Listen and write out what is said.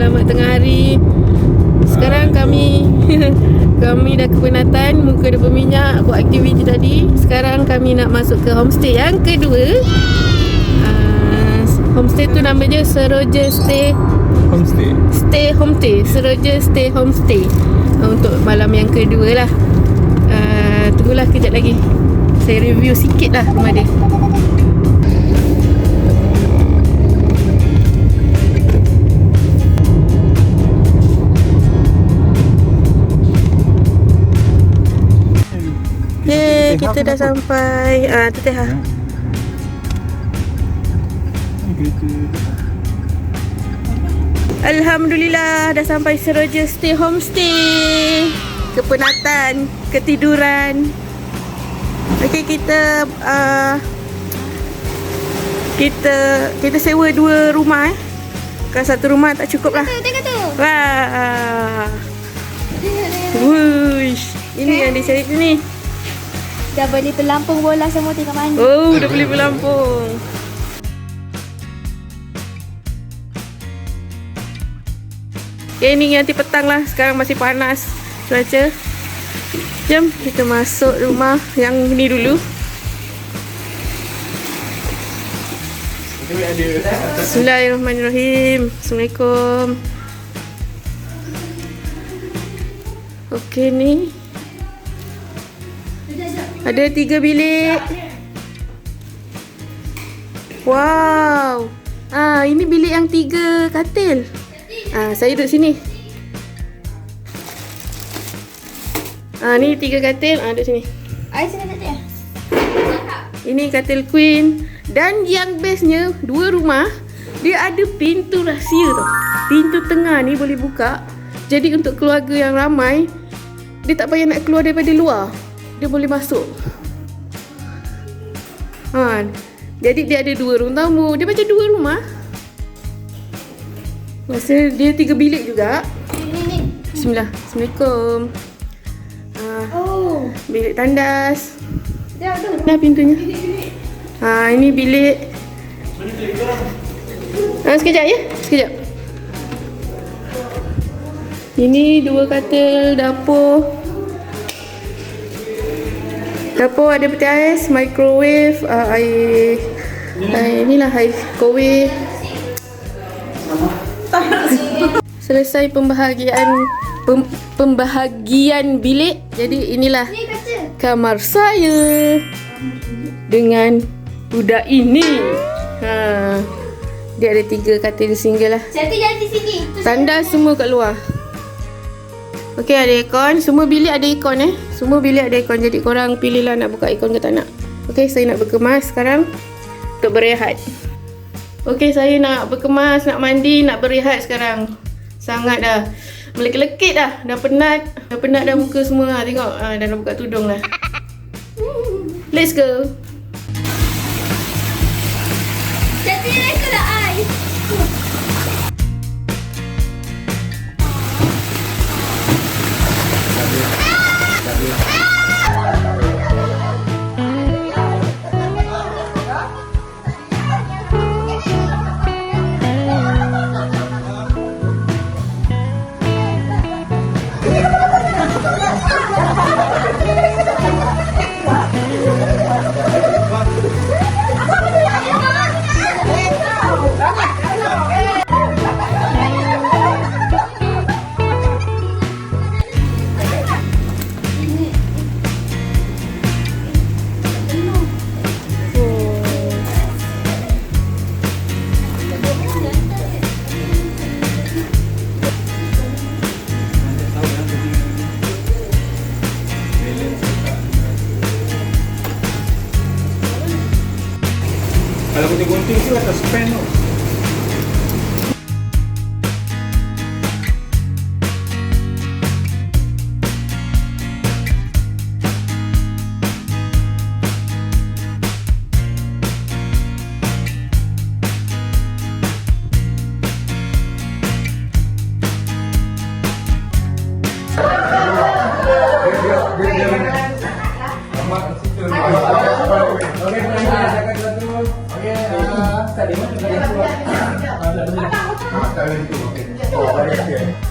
Selamat tengah hari. Sekarang kami kami dah kepenatan, muka dah berminyak, buat aktiviti tadi. Sekarang kami nak masuk ke homestay yang kedua. Homestay tu namanya Seroja Stay Homestay. Seroja Stay Homestay. Untuk malam yang kedua lah. Tunggulah kejap lagi. Saya review sikit lah rumah dia. Yeay, kita dah sampai. Tu teh ha. Alhamdulillah dah sampai Seroja Stay Homestay. Kepenatan, ketiduran. Okey, kita sewa 2 rumah Kalau satu rumah tak cukup lah. Tengok tu. Wah. Wush. Ini yang dia cari tu ni. Dah boleh pelampung bola semua tinggal mandi. Oh, dah boleh berlampung. Okay, ni nanti petang lah. Sekarang masih panas cuaca. Jom kita masuk rumah yang ni dulu. Bismillahirrahmanirrahim. Assalamualaikum. Okey, ni ada 3 bilik. Wow. Ini bilik yang 3 katil. Saya duduk sini. Ni 3 katil. Duduk sini. Ai sini tak ya? Ini katil queen. Dan yang bestnya, 2 rumah dia ada pintu rahsia tau. Pintu tengah ni boleh buka. Jadi untuk keluarga yang ramai, dia tak payah nak keluar daripada luar. Dia boleh masuk. Jadi dia ada 2 ruang tamu. Dia macam 2 rumah. Masa dia 3 bilik juga. Ni. Bismillah. Assalamualaikum. Bilik tandas. Dah tu. Dah pintunya. Ini bilik. Sekejap ya. Sekejap. Ini 2 katil, dapur. Dapur ada peti ais, microwave, air inilah air kowe. Selesai pembahagian bilik. Jadi inilah kamar saya dengan budak ini. Dia ada 3 katil single lah. Cantik jadi sini. Tandas semua kat luar. Okey, ada aircon. Semua bilik ada aircon Semua bilik ada aircon. Jadi korang pilihlah nak buka aircon ke tak nak. Okey, saya nak berkemas sekarang untuk berehat. Okey, saya nak berkemas, nak mandi, nak berehat sekarang. Sangat dah melekit-lekit dah. Dah penat. Dah penat dah muka semua. Tengok, dah nak buka tudung lah. Let's go. Cantik reka dah ai. Kalau gunting-gunting tu atas pen tu. Oh, banyak sikit.